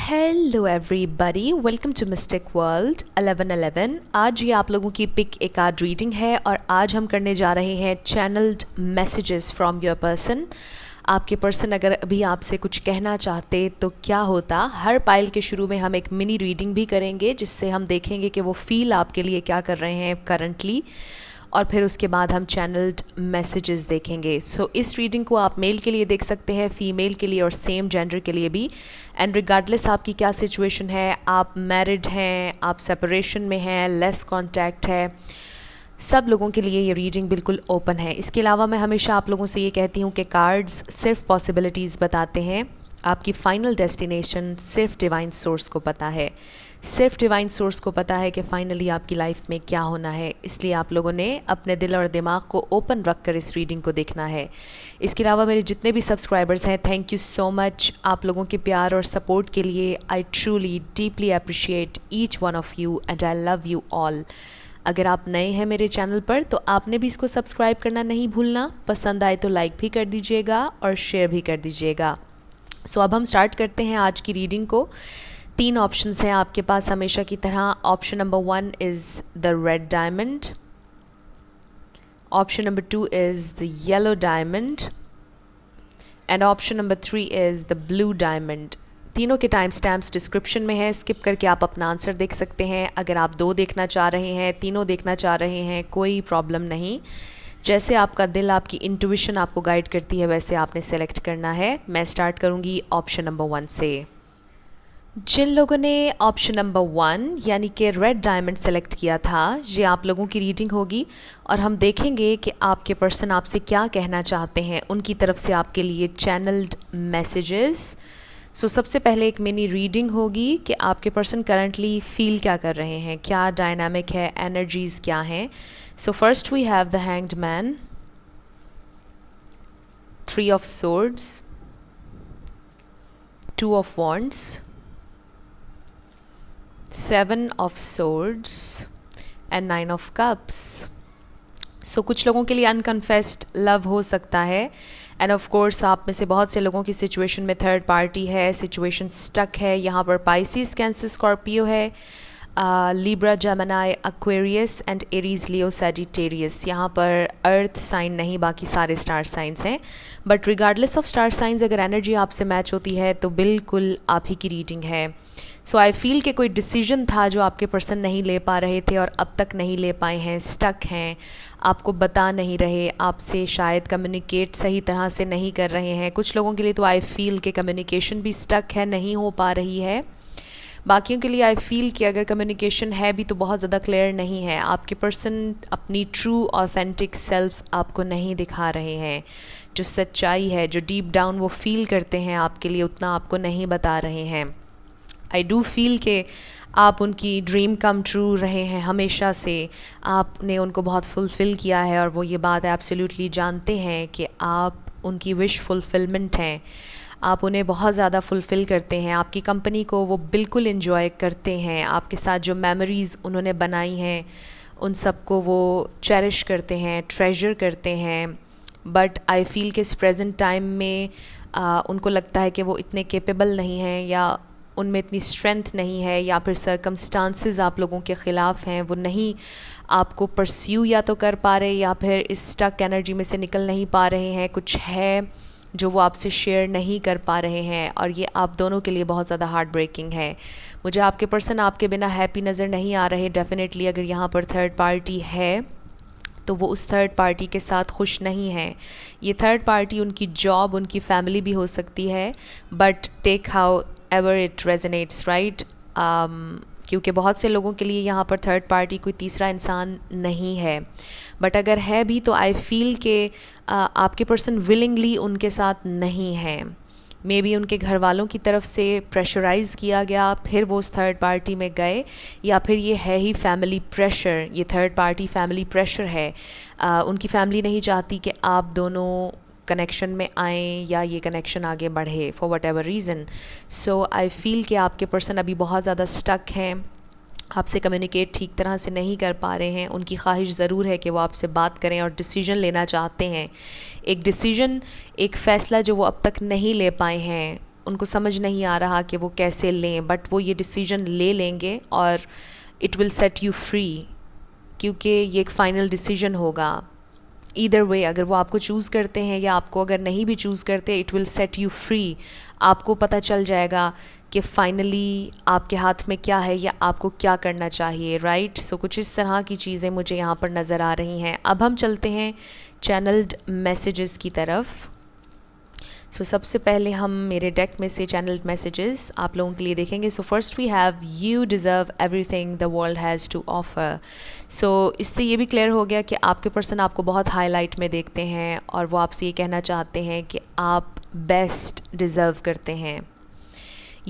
Hello everybody, welcome to mystic world 1111। आज ये आप लोगों की पिक एक आध रीडिंग है और आज हम करने जा रहे हैं channelled messages from your person. आपके पर्सन अगर अभी आपसे कुछ कहना चाहते तो क्या होता। हर पाइल के शुरू में हम एक मिनी रीडिंग भी करेंगे जिससे हम देखेंगे कि वो फील आपके लिए क्या कर रहे हैं करंटली, और फिर उसके बाद हम चैनल्ड मैसेजेस देखेंगे। सो इस रीडिंग को आप मेल के लिए देख सकते हैं, फीमेल के लिए और सेम जेंडर के लिए भी। एंड रिगार्डलेस आपकी क्या सिचुएशन है, आप मैरिड हैं, आप सेपरेशन में हैं, लेस कांटेक्ट है, सब लोगों के लिए ये रीडिंग बिल्कुल ओपन है। इसके अलावा मैं हमेशा आप लोगों से ये कहती हूँ कि कार्ड्स सिर्फ पॉसिबिलिटीज़ बताते हैं, आपकी फ़ाइनल डेस्टिनेशन सिर्फ डिवाइन सोर्स को पता है। सिर्फ डिवाइन सोर्स को पता है कि फ़ाइनली आपकी लाइफ में क्या होना है। इसलिए आप लोगों ने अपने दिल और दिमाग को ओपन रख कर इस रीडिंग को देखना है। इसके अलावा मेरे जितने भी सब्सक्राइबर्स हैं, थैंक यू सो मच आप लोगों के प्यार और सपोर्ट के लिए। I truly deeply appreciate each one of you and I love you all. अगर आप नए हैं मेरे चैनल पर तो आपने भी इसको सब्सक्राइब करना नहीं भूलना। पसंद आए तो लाइक भी कर दीजिएगा और शेयर भी कर दीजिएगा। सो अब हम स्टार्ट करते हैं आज की रीडिंग को। 3 ऑप्शंस हैं आपके पास हमेशा की तरह। Option number 1 is the red diamond, option number 2 is the yellow diamond and option number 3 is the blue diamond. तीनों के टाइम स्टैम्प्स डिस्क्रिप्शन में है, स्किप करके आप अपना आंसर देख सकते हैं। अगर आप 2 देखना चाह रहे हैं, तीनों देखना चाह रहे हैं, कोई प्रॉब्लम नहीं। जैसे आपका दिल, आपकी इंट्यूशन आपको गाइड करती है वैसे आपने सेलेक्ट करना है। मैं स्टार्ट करूँगी ऑप्शन नंबर 1 से। जिन लोगों ने ऑप्शन नंबर 1 यानी कि रेड डायमंड सेलेक्ट किया था, ये आप लोगों की रीडिंग होगी और हम देखेंगे कि आपके पर्सन आपसे क्या कहना चाहते हैं, उनकी तरफ से आपके लिए चैनल्ड मैसेजेस। सो सबसे पहले एक मिनी रीडिंग होगी कि आपके पर्सन करंटली फील क्या कर रहे हैं, क्या डायनामिक है, एनर्जीज़ क्या हैं। So first we have the hanged man, 3 of swords, 2 of wands, 7 of swords and 9 of cups. सो कुछ लोगों के लिए अनकन्फेस्ड लव हो सकता है एंड ऑफ कोर्स आप में से बहुत से लोगों की सिचुएशन में थर्ड पार्टी है, सिचुएशन स्टक है। यहाँ पर पाइसिस, कैंसर, स्कॉर्पियो है, Libra, Gemini, Aquarius and Aries, Leo, Sagittarius. यहाँ पर अर्थ साइन नहीं, बाकी सारे स्टार साइंस हैं। But regardless of star signs अगर एनर्जी आपसे मैच होती है तो बिल्कुल आप ही की रीडिंग है। सो आई फील कि कोई डिसीजन था जो आपके पर्सन नहीं ले पा रहे थे और अब तक नहीं ले पाए हैं, स्टक हैं, आपको बता नहीं रहे, आपसे शायद कम्युनिकेट सही तरह से नहीं कर रहे हैं। कुछ लोगों के लिए तो आई फील कि कम्युनिकेशन भी स्टक है, नहीं हो पा रही है। बाकियों के लिए आई फील कि अगर कम्युनिकेशन है भी तो बहुत ज़्यादा क्लियर नहीं है। आपके पर्सन अपनी ट्रू ऑथेंटिक सेल्फ आपको नहीं दिखा रहे हैं। जो सच्चाई है, जो डीप डाउन वो फील करते हैं आपके लिए, उतना आपको नहीं बता रहे हैं। आई डू फील कि आप उनकी ड्रीम कम ट्रू रहे हैं हमेशा से, आपने उनको बहुत फुलफ़िल किया है और वो ये बात एब्सोल्युटली जानते हैं कि आप उनकी विश फुलफ़िलमेंट हैं। आप उन्हें बहुत ज़्यादा फुलफ़िल करते हैं, आपकी कंपनी को वो बिल्कुल इन्जॉय करते हैं। आपके साथ जो मेमोरीज़ उन्होंने बनाई हैं उन सबको वो चेरिश करते हैं, ट्रेजर करते हैं। बट आई फील कि इस प्रेजेंट टाइम में उनको लगता है कि वो इतने केपेबल नहीं हैं या उनमें इतनी स्ट्रेंथ नहीं है, या फिर सर्कमस्टांसेस आप लोगों के ख़िलाफ़ हैं, वो नहीं आपको परस्यू या तो कर पा रहे या फिर इस स्टक एनर्जी में से निकल नहीं पा रहे हैं। कुछ है जो वो आपसे शेयर नहीं कर पा रहे हैं और ये आप दोनों के लिए बहुत ज़्यादा हार्ट ब्रेकिंग है। मुझे आपके पर्सन आपके बिना हैप्पी नज़र नहीं आ रहे। डेफिनेटली अगर यहाँ पर थर्ड पार्टी है तो वो उस थर्ड पार्टी के साथ खुश नहीं है। ये थर्ड पार्टी उनकी जॉब, उनकी फैमिली भी हो सकती है। But take however it resonates, right. क्योंकि बहुत से लोगों के लिए यहाँ पर थर्ड पार्टी कोई तीसरा इंसान नहीं है। बट अगर है भी तो आई फील कि आपके पर्सन विलिंगली उनके साथ नहीं है। मे बी उनके घर वालों की तरफ से प्रेशराइज़ किया गया, फिर वो उस थर्ड पार्टी में गए, या फिर ये है ही फैमिली प्रेशर। ये थर्ड पार्टी फैमिली प्रेशर है। उनकी फैमिली नहीं चाहती कि आप दोनों कनेक्शन में आएँ या ये कनेक्शन आगे बढ़े for what ever reason. So I feel कि आपके पर्सन अभी बहुत ज़्यादा स्टक हैं, आपसे कम्युनिकेट ठीक तरह से नहीं कर पा रहे हैं। उनकी ख्वाहिश ज़रूर है कि वो आपसे बात करें और डिसीजन लेना चाहते हैं। एक डिसीजन, एक फ़ैसला जो वो अब तक नहीं ले पाए हैं, उनको समझ नहीं आ रहा कि वो कैसे लें, बट वो ये डिसीजन ले लेंगे और it will set you free, क्योंकि ये एक फ़ाइनल डिसीजन होगा। ईदर वे, अगर वो आपको चूज़ करते हैं या आपको अगर नहीं भी चूज़ करते, it will set you free. आपको पता चल जाएगा कि फाइनली आपके हाथ में क्या है या आपको क्या करना चाहिए, राइट। सो कुछ इस तरह की चीज़ें मुझे यहाँ पर नज़र आ रही हैं। अब हम चलते हैं चैनल्ड मैसेजेस की तरफ। सो सबसे पहले हम मेरे डेक में से चैनल्ड मैसेजेस आप लोगों के लिए देखेंगे। So first we have you deserve everything the world has to offer. So इससे ये भी क्लियर हो गया कि आपके पर्सन आपको बहुत हाईलाइट में देखते हैं और वो आपसे ये कहना चाहते हैं कि आप बेस्ट डिज़र्व करते हैं।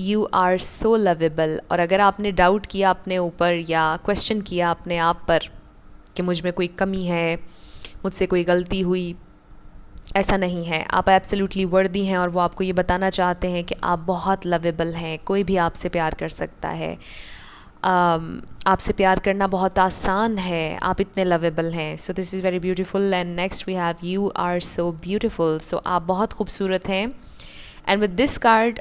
You are so lovable. और अगर आपने डाउट किया अपने ऊपर या क्वेश्चन किया अपने आप पर कि मुझ में कोई कमी है, मुझसे कोई गलती हुई, ऐसा नहीं है। आप एब्सोल्युटली वर्दी हैं और वो आपको ये बताना चाहते हैं कि आप बहुत लवेबल हैं, कोई भी आपसे प्यार कर सकता है। आपसे प्यार करना बहुत आसान है, आप इतने लवेबल हैं। So this is very beautiful. And next we have you are so beautiful. So आप बहुत खूबसूरत हैं। And with this card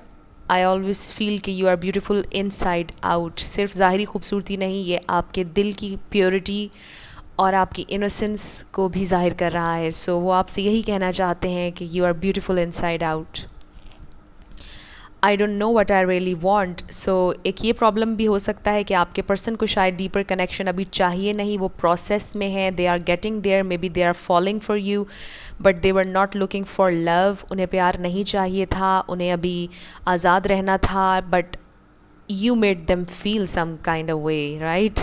I always feel कि you are beautiful inside out. सिर्फ ज़ाहिरी खूबसूरती नहीं, ये आपके दिल की प्योरिटी और आपकी इनोसेंस को भी ज़ाहिर कर रहा है। सो वो आपसे यही कहना चाहते हैं कि you are beautiful inside out. I don't know what I really want. So एक ये प्रॉब्लम भी हो सकता है कि आपके पर्सन को शायद डीपर कनेक्शन अभी चाहिए नहीं, वो प्रोसेस में है, they are getting there, maybe they are following for you but they were not looking for love. उन्हें प्यार नहीं चाहिए था, उन्हें अभी आज़ाद रहना था, but you made them feel some kind of way, right.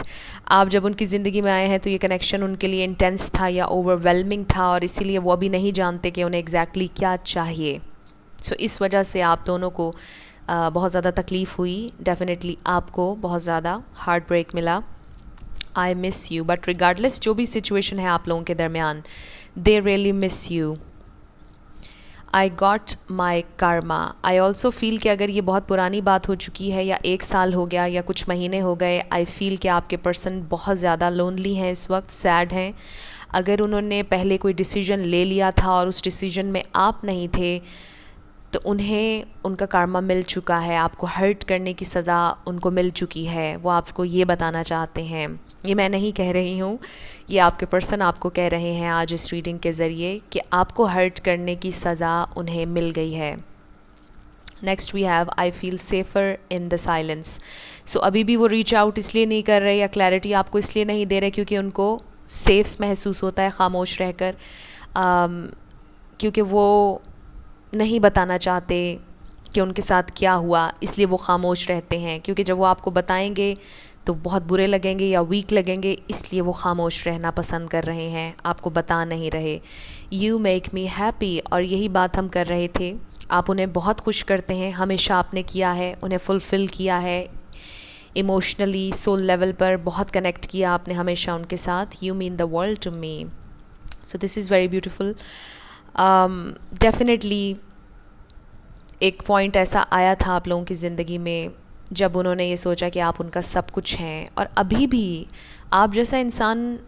आप जब उनकी ज़िंदगी में आए हैं तो ये कनेक्शन उनके लिए इंटेंस था या ओवरवेलमिंग था, और इसीलिए वो अभी नहीं जानते कि उन्हें एग्जैक्टली क्या चाहिए। सो इस वजह से आप दोनों को बहुत ज़्यादा तकलीफ़ हुई। डेफिनेटली आपको बहुत ज़्यादा हार्ट ब्रेक मिला। I miss you, but regardless जो भी सिचुएशन है आप लोगों के दरमियान, they really miss you. I got my Karma. I also feel कि अगर ये बहुत पुरानी बात हो चुकी है या 1 साल हो गया या कुछ महीने हो गए, आई फील कि आपके पर्सन बहुत ज़्यादा लोनली हैं इस वक्त, सैड हैं। अगर उन्होंने पहले कोई डिसीजन ले लिया था और उस डिसीजन में आप नहीं थे, तो उन्हें उनका कर्मा मिल चुका है, आपको हर्ट करने की सज़ा उनको मिल चुकी है। वो आपको ये बताना चाहते हैं, ये मैं नहीं कह रही हूँ, ये आपके पर्सन आपको कह रहे हैं आज इस रीडिंग के ज़रिए कि आपको हर्ट करने की सज़ा उन्हें मिल गई है। Next we have I feel safer in the silence. So अभी भी वो रीच आउट इसलिए नहीं कर रहे या क्लैरिटी आपको इसलिए नहीं दे रहे क्योंकि उनको सेफ़ महसूस होता है खामोश रहकर, क्योंकि वो नहीं बताना चाहते कि उनके साथ क्या हुआ, इसलिए वो खामोश रहते हैं। क्योंकि जब वो आपको बताएंगे तो बहुत बुरे लगेंगे या वीक लगेंगे, इसलिए वो खामोश रहना पसंद कर रहे हैं, आपको बता नहीं रहे। यू मेक मी हैप्पी, और यही बात हम कर रहे थे। आप उन्हें बहुत खुश करते हैं, हमेशा आपने किया है, उन्हें फुलफ़िल किया है इमोशनली, सोल लेवल पर बहुत कनेक्ट किया आपने हमेशा उनके साथ। You mean the world to me. So this is very beautiful. Definitely एक पॉइंट ऐसा आया था आप लोगों की ज़िंदगी में जब उन्होंने ये सोचा कि आप उनका सब कुछ हैं, और अभी भी आप जैसा इंसान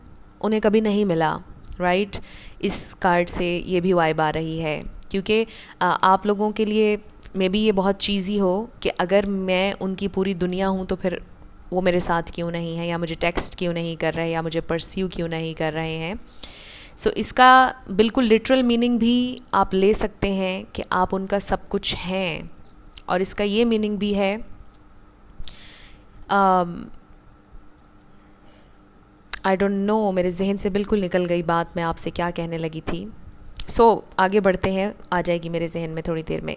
उन्हें कभी नहीं मिला, राइट। इस कार्ड से ये भी वाइब आ रही है, क्योंकि आप लोगों के लिए मे बी ये बहुत चीज़ी हो कि अगर मैं उनकी पूरी दुनिया हूँ तो फिर वो मेरे साथ क्यों नहीं है, या मुझे टेक्स्ट क्यों नहीं कर रहे, या मुझे परस्यू क्यों नहीं कर रहे हैं। सो इसका बिल्कुल लिटरल मीनिंग भी आप ले सकते हैं कि आप उनका सब कुछ हैं, और इसका ये मीनिंग भी है आई डोंट नो, मेरे जहन से बिल्कुल निकल गई बात, मैं आपसे क्या कहने लगी थी। सो आगे बढ़ते हैं, आ जाएगी मेरे जहन में थोड़ी देर में।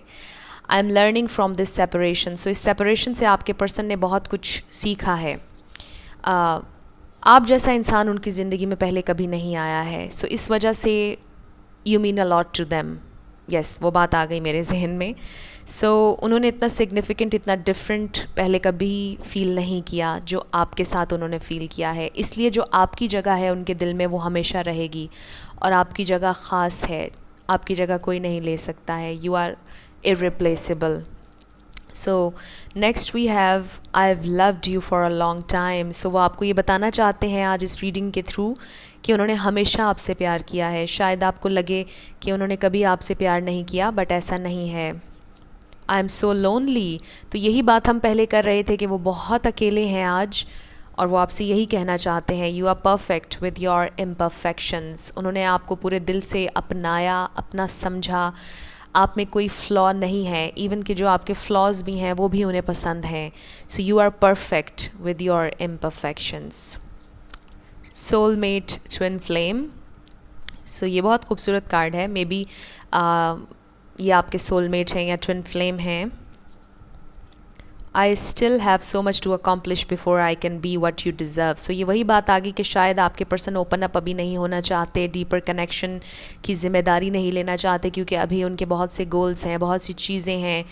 I am learning from this separation. So इस सेपरेशन से आपके पर्सन ने बहुत कुछ सीखा है। आप जैसा इंसान उनकी ज़िंदगी में पहले कभी नहीं आया है, सो इस वजह से you mean a lot to them. Yes, वो बात आ गई मेरे जहन में। सो उन्होंने इतना सिग्निफिकेंट, इतना डिफरेंट पहले कभी फ़ील नहीं किया जो आपके साथ उन्होंने फ़ील किया है, इसलिए जो आपकी जगह है उनके दिल में वो हमेशा रहेगी, और आपकी जगह ख़ास है, आपकी जगह कोई नहीं ले सकता है। You are irreplaceable. So next we have I have loved you for a long time. So वो आपको ये बताना चाहते हैं आज इस रीडिंग के थ्रू कि उन्होंने हमेशा आपसे प्यार किया है। शायद आपको लगे कि उन्होंने कभी आपसे प्यार नहीं किया, बट ऐसा नहीं है। I am so lonely. तो यही बात हम पहले कर रहे थे कि वो बहुत अकेले हैं आज, और वो आपसे यही कहना चाहते हैं, you are perfect with your imperfections. उन्होंने आपको पूरे दिल से अपनाया, अपना समझा, आप में कोई फ्लॉ नहीं है, इवन कि जो आपके फ्लॉज भी हैं वो भी उन्हें पसंद हैं। So you are perfect with your imperfections. Soulmate twin flame. So ये बहुत खूबसूरत कार्ड है। मे बी ये आपके सोलमेट हैं या ट्विन फ्लेम हैं। I still have so much to accomplish before I can be what you deserve. So ये वही बात आ गई कि शायद आपके पर्सन ओपन अप अभी नहीं होना चाहते, डीपर कनेक्शन की ज़िम्मेदारी नहीं लेना चाहते, क्योंकि अभी उनके बहुत से गोल्स हैं, बहुत सी चीज़ें हैं,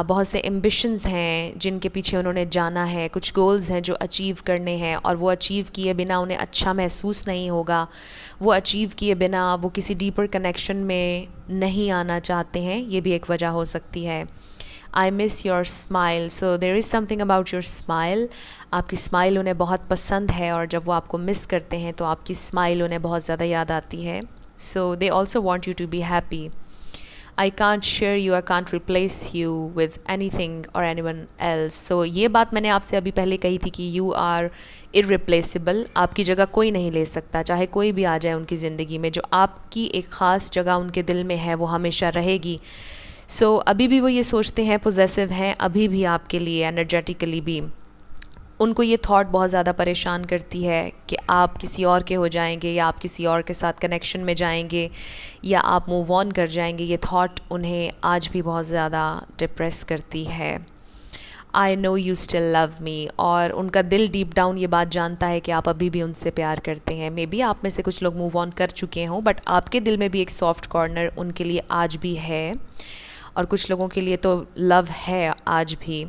बहुत से एम्बिशंस हैं जिनके पीछे उन्होंने जाना है। कुछ गोल्स हैं जो अचीव करने हैं, और वो अचीव किए बिना उन्हें अच्छा महसूस नहीं होगा। वो अचीव किए बिना वो किसी डीपर कनेक्शन में नहीं आना चाहते हैं। ये भी एक वजह हो सकती है। I miss your smile. So there is something about your smile. आपकी स्माइल उन्हें बहुत पसंद है, और जब वो आपको मिस करते हैं तो आपकी स्माइल उन्हें बहुत ज़्यादा याद आती है। So they also want you to be happy. I can't share you, I can't replace you with anything or anyone else. So ये बात मैंने आपसे अभी पहले कही थी कि यू आर इररिप्लेसिबल। आपकी जगह कोई नहीं ले सकता, चाहे कोई भी आ जाए उनकी ज़िंदगी में। जो आपकी एक ख़ास जगह उनके दिल में है वो हमेशा रहेगी। सो अभी भी वो ये सोचते हैं, पोजेसिव हैं अभी भी आपके लिए, एनर्जेटिकली भी। उनको ये थॉट बहुत ज़्यादा परेशान करती है कि आप किसी और के हो जाएंगे, या आप किसी और के साथ कनेक्शन में जाएंगे, या आप मूव ऑन कर जाएंगे। ये थॉट उन्हें आज भी बहुत ज़्यादा डिप्रेस करती है। आई know you still love me. और उनका दिल डीप डाउन ये बात जानता है कि आप अभी भी उनसे प्यार करते हैं। मे बी आप में से कुछ लोग मूव ऑन कर चुके हों, बट आपके दिल में भी एक सॉफ्ट कॉर्नर उनके लिए आज भी है, और कुछ लोगों के लिए तो लव है आज भी।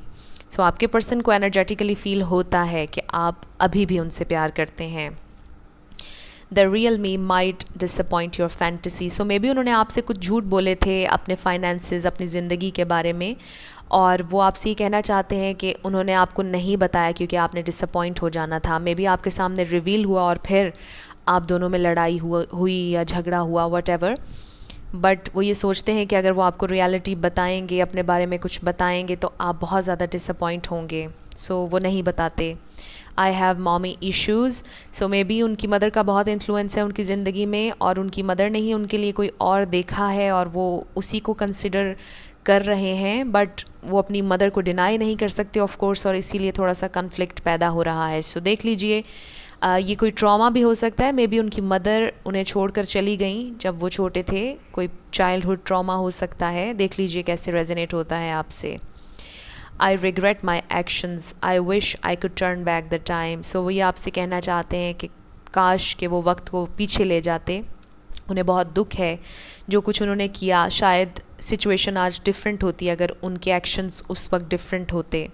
सो आपके पर्सन को एनर्जेटिकली फील होता है कि आप अभी भी उनसे प्यार करते हैं। The real me might disappoint your fantasy. So may be उन्होंने आपसे कुछ झूठ बोले थे अपने फाइनेंसेस, अपनी ज़िंदगी के बारे में, और वो आपसे ये कहना चाहते हैं कि उन्होंने आपको नहीं बताया क्योंकि आपने डिसअपॉइंट हो जाना था। मे बी आपके सामने रिवील हुआ और फिर आप दोनों में लड़ाई हुई या झगड़ा हुआ, वट एवर। बट वो ये सोचते हैं कि अगर वो आपको रियलिटी बताएंगे, अपने बारे में कुछ बताएंगे, तो आप बहुत ज़्यादा डिसअपॉइंट होंगे। सो वो नहीं बताते। I have mommy issues. So maybe उनकी मदर का बहुत इन्फ्लुएंस है उनकी ज़िंदगी में, और उनकी मदर ने ही उनके लिए कोई और देखा है और वो उसी को कंसिडर कर रहे हैं। बट वो अपनी मदर को डिनाई नहीं कर सकते ऑफ कोर्स, और इसीलिए थोड़ा सा कन्फ्लिक्ट पैदा हो रहा है। सो देख लीजिए, ये कोई ट्रॉमा भी हो सकता है। मे बी उनकी मदर उन्हें छोड़कर चली गई जब वो छोटे थे, कोई चाइल्डहुड ट्रॉमा हो सकता है। देख लीजिए कैसे रेजोनेट होता है आपसे। I regret my actions, I wish I could turn back the time. So वो ये आपसे कहना चाहते हैं कि काश के वो वक्त को पीछे ले जाते। उन्हें बहुत दुख है जो कुछ उन्होंने किया। शायद सिचुएशन आज डिफरेंट होती अगर उनके एक्शंस उस वक्त डिफरेंट होते।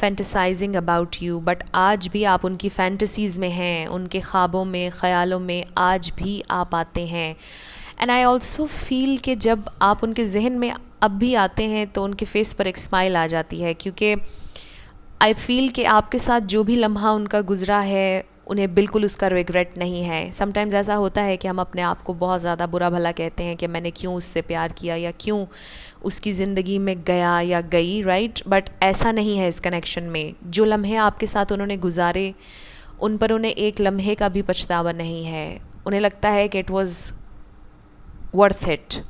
फैंटसाइजिंग अबाउट यू, बट आज भी आप उनकी फैंटसीज़ में हैं, उनके ख्वाबों में, ख़यालों में आज भी आप आते हैं। एंड आई ऑल्सो फील कि जब आप उनके जहन में अब भी आते हैं तो उनके फेस पर एक स्माइल आ जाती है, क्योंकि आई फील कि आपके साथ जो भी लम्हा उनका गुज़रा है उन्हें बिल्कुल उसका रिग्रेट नहीं है। समटाइम्स ऐसा होता है कि हम अपने आप को बहुत ज़्यादा बुरा भला कहते हैं कि मैंने क्यों उससे प्यार किया या क्यों उसकी ज़िंदगी में गया या गई, राइट। बट ऐसा नहीं है इस कनेक्शन में। जो लम्हे आपके साथ उन्होंने गुजारे उन पर उन्हें एक लम्हे का भी पछतावा नहीं है। उन्हें लगता है कि इट वॉज़ वर्थ इट।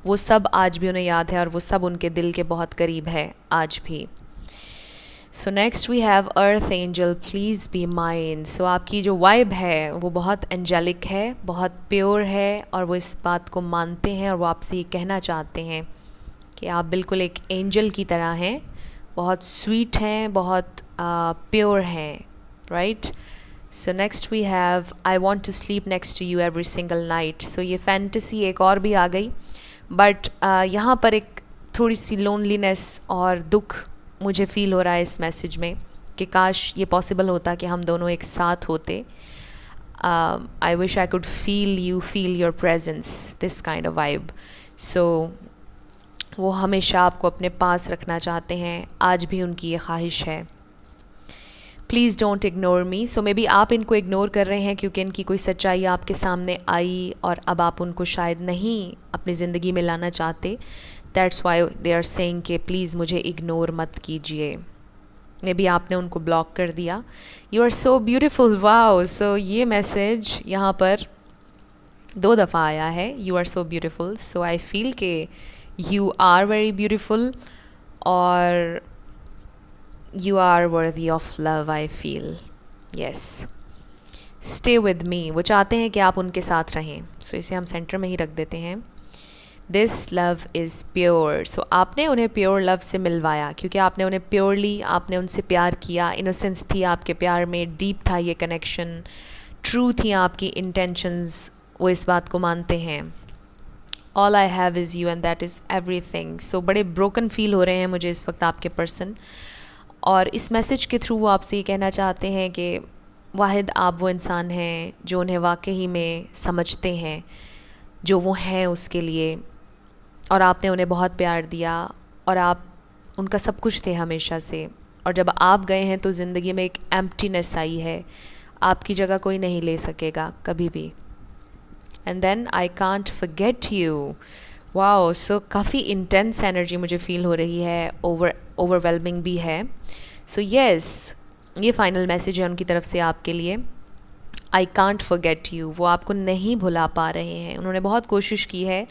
वो सब आज भी उन्हें याद है, और वो सब उनके दिल के बहुत करीब है आज भी। So next we have earth angel, please be mine. So आपकी जो वाइब है वो बहुत एंजेलिक है, बहुत प्योर है, और वो इस बात को मानते हैं, और वो आपसे ये कहना चाहते हैं कि आप बिल्कुल एक एंजल की तरह हैं, बहुत स्वीट हैं, बहुत प्योर हैं, right. So next we have I want to sleep next to you every single night. So ये फैंटेसी एक और भी आ गई, बट यहाँ पर एक थोड़ी सी लोनलीनेस और दुख मुझे फ़ील हो रहा है इस मैसेज में कि काश ये पॉसिबल होता कि हम दोनों एक साथ होते। I wish I could feel you, feel your presence, this kind of vibe. So वो हमेशा आपको अपने पास रखना चाहते हैं, आज भी उनकी ये ख्वाहिश है। Please don't ignore me. So maybe आप इनको इग्नोर कर रहे हैं क्योंकि इनकी कोई सच्चाई आपके सामने आई और अब आप उनको शायद नहीं अपनी ज़िंदगी में लाना चाहते। That's why they are saying कि प्लीज़ मुझे इग्नोर मत कीजिए। मे बी आपने उनको ब्लॉक कर दिया। You are so beautiful, wow. So ये मैसेज यहाँ पर 2 दफ़ा आया है, you are so beautiful. So I feel के यू आर वेरी ब्यूटिफुल और you are worthy of love, I feel. Yes, stay with me, वो चाहते हैं कि आप उनके साथ रहें। सो इसे हम सेंटर में ही रख देते हैं। This love is pure. So आपने उन्हें प्योर लव से मिलवाया, क्योंकि आपने उन्हें प्योरली, आपने उनसे प्यार किया, इनोसेंस थी आपके प्यार में, डीप था ये कनेक्शन, ट्रू थी आपकी इंटेंशंस, वो इस बात को मानते हैं। All I have is you and that is everything. So बड़े ब्रोकन फील हो रहे हैं मुझे इस वक्त आपके पर्सन, और इस मैसेज के थ्रू वो आपसे ये कहना चाहते हैं कि वाहिद आप वो इंसान हैं जो उन्हें वाकई में समझते हैं, जो वो हैं उसके लिए, और आपने उन्हें बहुत प्यार दिया और आप उनका सब कुछ थे हमेशा से। और जब आप गए हैं तो ज़िंदगी में एक एम्प्टीनेस आई है, आपकी जगह कोई नहीं ले सकेगा कभी भी। And then I can't forget you. Wow, so काफ़ी इंटेंस एनर्जी मुझे फील हो रही है, ओवरवेलमिंग भी है। सो यस, ये फाइनल मैसेज है उनकी तरफ से आपके लिए। आई कांट फॉरगेट यू, वो आपको नहीं भुला पा रहे हैं। उन्होंने बहुत कोशिश की है,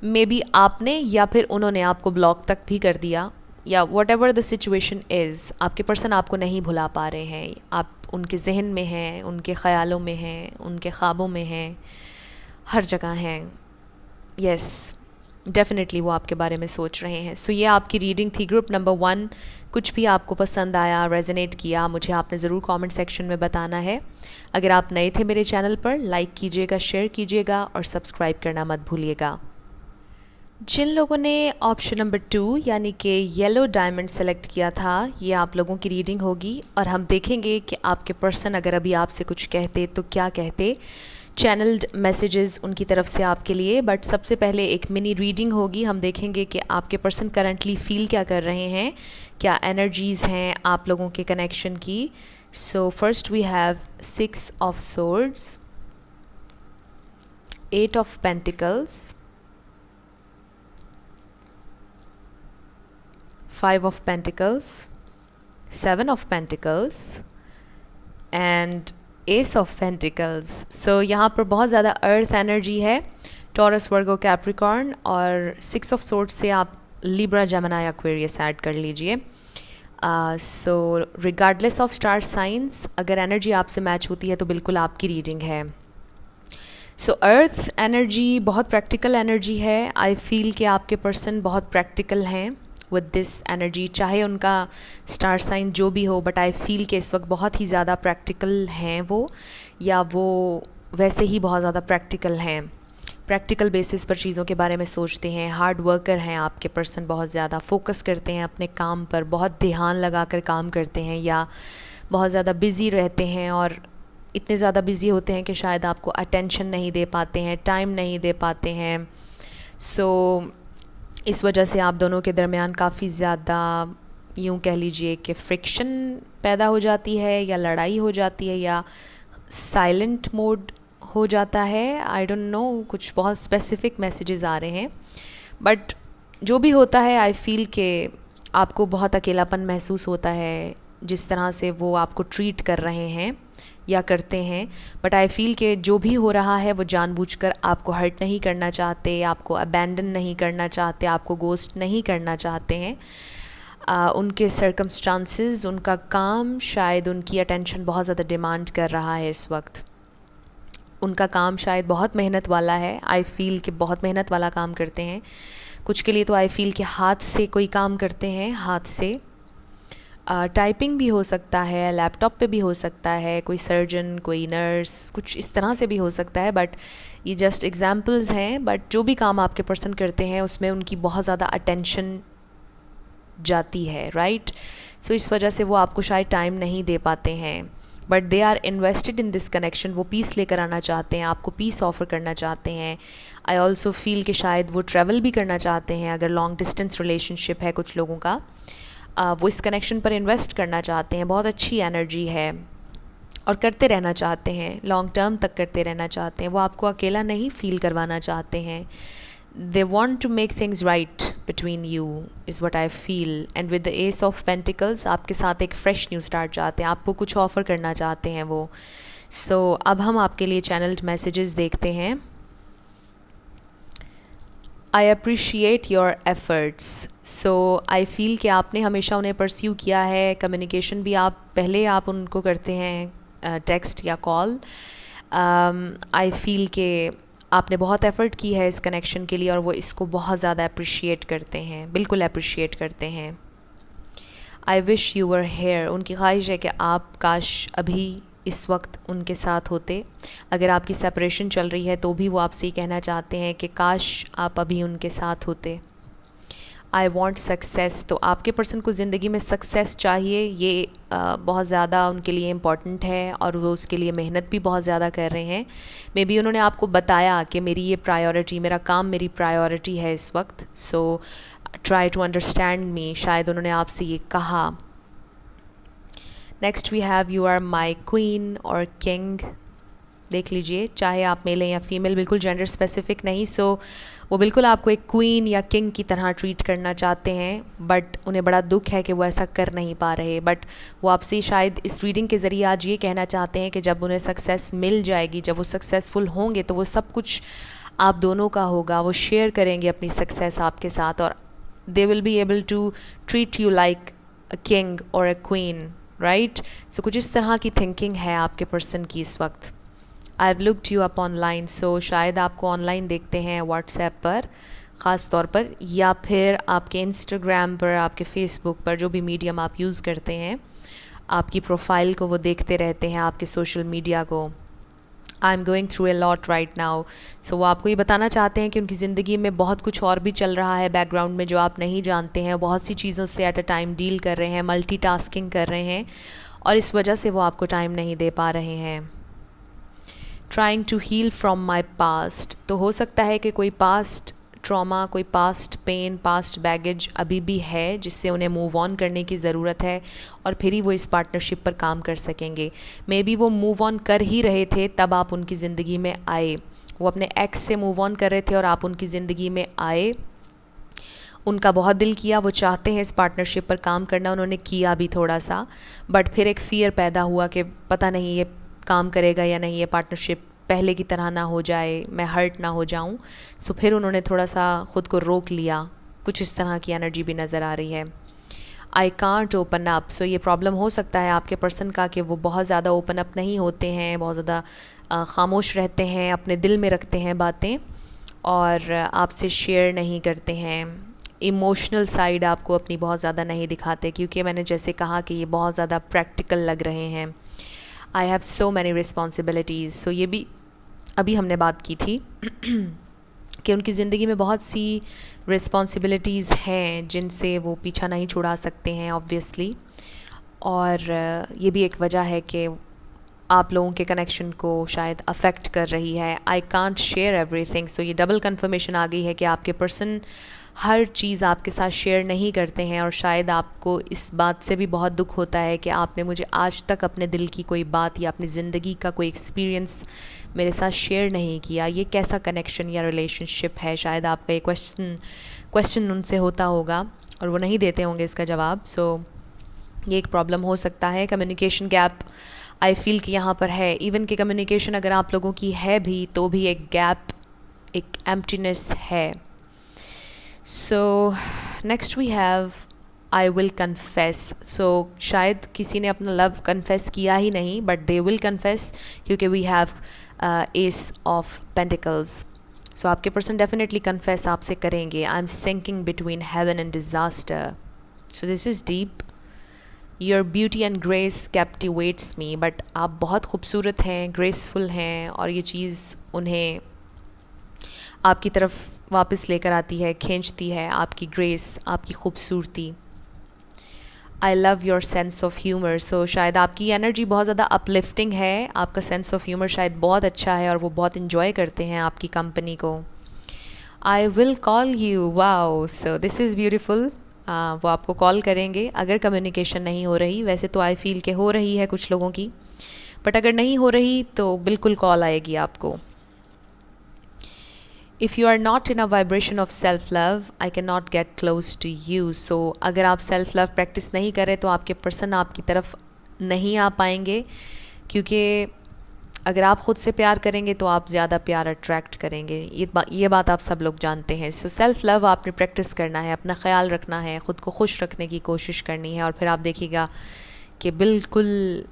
मे बी आपने या फिर उन्होंने आपको ब्लॉक तक भी कर दिया, या what ever the situation is, आपके पर्सन आपको नहीं भुला पा रहे हैं। आप उनके जहन में हैं, उनके ख़यालों में हैं, उनके ख्वाबों में हैं, हर जगह हैं। यस, डेफिनेटली वो आपके बारे में सोच रहे हैं। सो ये आपकी रीडिंग थी ग्रुप नंबर 1। कुछ भी आपको पसंद आया, रेजोनेट किया, मुझे आपने ज़रूर कमेंट सेक्शन में बताना है। अगर आप नए थे मेरे चैनल पर, लाइक कीजिएगा, शेयर कीजिएगा और सब्सक्राइब करना मत भूलिएगा। जिन लोगों ने ऑप्शन नंबर 2 यानी कि येलो डायमंड सेलेक्ट किया था, ये आप लोगों की रीडिंग होगी और हम देखेंगे कि आपके पर्सन अगर अभी आपसे कुछ कहते तो क्या कहते। चैनल्ड मैसेजेस उनकी तरफ से आपके लिए, बट सबसे पहले एक मिनी रीडिंग होगी। हम देखेंगे कि आपके पर्सन करंटली फील क्या कर रहे हैं, क्या एनर्जीज़ हैं आप लोगों के कनेक्शन की। So first we have 6 of swords, 8 of pentacles, 5 of Pentacles, 7 of Pentacles and Ace of Pentacles. So यहाँ पर बहुत ज़्यादा अर्थ एनर्जी है, टॉरस, वर्गो, कैप्रिकॉर्न, और 6 ऑफ सोर्ड्स से आप लिब्रा, जेमिनी, एक्वेरियस ऐड कर लीजिए। सो रिगार्डलेस ऑफ स्टार साइंस, अगर एनर्जी आपसे मैच होती है तो बिल्कुल आपकी रीडिंग है। सो अर्थ एनर्जी बहुत प्रैक्टिकल एनर्जी है। आई फील कि आपके पर्सन बहुत प्रैक्टिकल हैं विद दिस एनर्जी, चाहे उनका स्टार साइन जो भी हो, बट आई फील कि इस वक्त बहुत ही ज़्यादा प्रैक्टिकल हैं वो, या वो वैसे ही बहुत ज़्यादा प्रैक्टिकल हैं, प्रैक्टिकल बेसिस पर चीज़ों के बारे में सोचते हैं। हार्ड वर्कर हैं आपके पर्सन, बहुत ज़्यादा फोकस करते हैं अपने काम पर, बहुत ध्यान लगा कर काम करते हैं, या बहुत ज़्यादा बिज़ी रहते हैं, और इतने ज़्यादा बिज़ी होते हैं कि शायद आपको अटेंशन नहीं दे पाते हैं, टाइम नहीं दे पाते हैं। सो इस वजह से आप दोनों के दरमियान काफ़ी ज़्यादा, यूँ कह लीजिए कि फ्रिक्शन पैदा हो जाती है, या लड़ाई हो जाती है, या साइलेंट मोड हो जाता है। आई डोंट नो, कुछ बहुत स्पेसिफिक मैसेजेस आ रहे हैं, बट जो भी होता है आई फील कि आपको बहुत अकेलापन महसूस होता है जिस तरह से वो आपको ट्रीट कर रहे हैं या करते हैं। बट आई फील कि जो भी हो रहा है वो जानबूझकर आपको हर्ट नहीं करना चाहते, आपको अबैंडन नहीं करना चाहते, आपको गोस्ट नहीं करना चाहते हैं। उनके सर्कमस्टांसेस, उनका काम, शायद उनकी अटेंशन बहुत ज़्यादा डिमांड कर रहा है इस वक्त। उनका काम शायद बहुत मेहनत वाला है, आई फील कि बहुत मेहनत वाला काम करते हैं। कुछ के लिए तो आई फील कि हाथ से कोई काम करते हैं, हाथ से टाइपिंग भी हो सकता है, लैपटॉप पे भी हो सकता है, कोई सर्जन, कोई नर्स, कुछ इस तरह से भी हो सकता है, बट ये जस्ट एग्जांपल्स हैं। बट जो भी काम आपके पर्सन करते हैं उसमें उनकी बहुत ज़्यादा अटेंशन जाती है, राइट। सो इस वजह से वो आपको शायद टाइम नहीं दे पाते हैं, but they are invested in this connection. वो पीस लेकर आना चाहते हैं, आपको पीस ऑफ़र करना चाहते हैं। आई ऑल्सो फील कि शायद वो ट्रैवल भी करना चाहते हैं, अगर लॉन्ग डिस्टेंस रिलेशनशिप है कुछ लोगों का, वो इस कनेक्शन पर इन्वेस्ट करना चाहते हैं। बहुत अच्छी एनर्जी है और करते रहना चाहते हैं, लॉन्ग टर्म तक करते रहना चाहते हैं। वो आपको अकेला नहीं फील करवाना चाहते हैं। they want to make things right between you is what I feel. And with the Ace of Pentacles, आपके साथ एक fresh new start चाहते हैं, आपको कुछ ऑफ़र करना चाहते हैं वो. So अब हम आपके लिए channeled messages देखते हैं. I appreciate your efforts. So I feel कि आपने हमेशा उन्हें pursue किया है. Communication भी आप उनको करते हैं text या call. I feel कि आपने बहुत एफ़र्ट की है इस कनेक्शन के लिए और वो इसको बहुत ज़्यादा अप्रिशिएट करते हैं, बिल्कुल अप्रिशिएट करते हैं. I wish you were here. उनकी ख्वाहिश है कि आप काश अभी इस वक्त उनके साथ होते. अगर आपकी सेपरेशन चल रही है तो भी वो आपसे ही कहना चाहते हैं कि काश आप अभी उनके साथ होते. I want success. तो आपके पर्सन को ज़िंदगी में सक्सेस चाहिए, ये बहुत ज़्यादा उनके लिए इम्पॉर्टेंट है और वो उसके लिए मेहनत भी बहुत ज़्यादा कर रहे हैं. मे बी उन्होंने आपको बताया कि मेरी ये प्रायोरिटी, मेरा काम मेरी प्रायोरिटी है इस वक्त. So try to understand me. शायद उन्होंने आपसे ये कहा. Next we have you are my queen और किंग. देख लीजिए, चाहे आप मेल हैं या फीमेल, बिल्कुल जेंडर स्पेसिफिक नहीं. सो वो बिल्कुल आपको एक क्वीन या किंग की तरह ट्रीट करना चाहते हैं, बट उन्हें बड़ा दुख है कि वो ऐसा कर नहीं पा रहे. बट वो आपसे शायद इस रीडिंग के ज़रिए आज ये कहना चाहते हैं कि जब उन्हें सक्सेस मिल जाएगी, जब वो सक्सेसफुल होंगे, तो वो सब कुछ आप दोनों का होगा. वो शेयर करेंगे अपनी सक्सेस आपके साथ और they will be able to treat you like a king और अ क्वीन, राइट. सो कुछ इस तरह की थिंकिंग है आपके पर्सन की इस वक्त. I have looked you up online. So शायद आपको ऑनलाइन देखते हैं व्हाट्सएप पर ख़ास तौर पर, या फिर आपके इंस्टाग्राम पर, आपके फेसबुक पर, जो भी मीडियम आप यूज़ करते हैं, आपकी प्रोफाइल को वो देखते रहते हैं, आपके सोशल मीडिया को. I am going through a lot right now. So वो आपको ये बताना चाहते हैं कि उनकी ज़िंदगी में बहुत कुछ और भी चल रहा है बैकग्राउंड में जो आप नहीं जानते हैं. बहुत सी चीज़ों से एट अ टाइम डील कर रहे हैं, मल्टीटास्किंग कर रहे हैं और इस वजह से वो आपको टाइम नहीं दे पा रहे हैं. Trying to heal from my past. तो हो सकता है कि कोई पास्ट ट्रॉमा, कोई पास्ट पेन, पास्ट बैगेज अभी भी है जिससे उन्हें मूव ऑन करने की ज़रूरत है और फिर ही वो इस पार्टनरशिप पर काम कर सकेंगे. मे बी वो मूव ऑन कर ही रहे थे तब आप उनकी ज़िंदगी में आए. वो अपने एक्स से मूव ऑन कर रहे थे और आप उनकी ज़िंदगी में आए. उनका बहुत दिल किया, वो चाहते हैं इस पार्टनरशिप पर काम करना, उन्होंने किया भी थोड़ा सा, बट फिर एक फ़ियर पैदा हुआ कि पता नहीं ये काम करेगा या नहीं, ये पार्टनरशिप पहले की तरह ना हो जाए, मैं हर्ट ना हो जाऊं. सो फिर उन्होंने थोड़ा सा ख़ुद को रोक लिया. कुछ इस तरह की एनर्जी भी नज़र आ रही है. I can't open up. So ये प्रॉब्लम हो सकता है आपके पर्सन का कि वो बहुत ज़्यादा ओपन अप नहीं होते हैं, बहुत ज़्यादा खामोश रहते हैं, अपने दिल में रखते हैं बातें और आपसे शेयर नहीं करते हैं. इमोशनल साइड आपको अपनी बहुत ज़्यादा नहीं दिखाते, क्योंकि मैंने जैसे कहा कि ये बहुत ज़्यादा प्रैक्टिकल लग रहे हैं. I have so many responsibilities. So ये भी अभी हमने बात की थी कि उनकी ज़िंदगी में बहुत सी रिस्पॉन्सिबिलिटीज़ हैं जिनसे वो पीछा नहीं छुड़ा सकते हैं ऑब्वियसली. और ये भी एक वजह है कि आप लोगों के कनेक्शन को शायद अफेक्ट कर रही है. I can't share everything. So ये डबल कंफर्मेशन आ गई है कि आपके पर्सन हर चीज़ आपके साथ शेयर नहीं करते हैं और शायद आपको इस बात से भी बहुत दुख होता है कि आपने मुझे आज तक अपने दिल की कोई बात या अपनी ज़िंदगी का कोई एक्सपीरियंस मेरे साथ शेयर नहीं किया. ये कैसा कनेक्शन या रिलेशनशिप है? शायद आपका ये क्वेश्चन उनसे होता होगा और वो नहीं देते होंगे इसका जवाब. सो ये एक प्रॉब्लम हो सकता है. कम्युनिकेशन गैप आई फील कि यहाँ पर है. इवन कि कम्युनिकेशन अगर आप लोगों की है भी तो भी एक गैप, एक एम्प्टीनेस है. So next we have I will confess. So शायद किसी ने अपना लव कन्फेस किया ही नहीं, बट दे विल कन्फेस, क्योंकि we have ace of pentacles. So आपके पर्सन डेफिनेटली कन्फेस आपसे करेंगे. I am sinking between heaven and disaster. So this is deep. Your beauty and grace captivates me. But आप बहुत खूबसूरत हैं, graceful हैं और ये चीज़ उन्हें आपकी तरफ वापस लेकर आती है, खींचती है. आपकी ग्रेस, आपकी खूबसूरती. I love your sense of humour. So शायद आपकी एनर्जी बहुत ज़्यादा अपलिफ्टिंग है, आपका सेंस ऑफ ह्यूमर शायद बहुत अच्छा है और वो बहुत इन्जॉय करते हैं आपकी कंपनी को. I will call you. Wow, so this is beautiful. वो आपको कॉल करेंगे अगर कम्युनिकेशन नहीं हो रही. वैसे तो आई फील के हो रही है कुछ लोगों की, बट अगर नहीं हो रही तो बिल्कुल कॉल आएगी आपको. If you are not in a vibration of self love I can not get close to you. So अगर आप सेल्फ लव प्रैक्टिस नहीं करें तो आपके पर्सन आपकी तरफ नहीं आ पाएंगे, क्योंकि अगर आप ख़ुद से प्यार करेंगे तो आप ज़्यादा प्यार अट्रैक्ट करेंगे. ये बात आप सब लोग जानते हैं. सो सेल्फ लव आपने प्रैक्टिस करना है, अपना ख्याल रखना है, ख़ुद को खुश रखने की कोशिश करनी है, और फिर आप देखिएगा कि बिल्कुल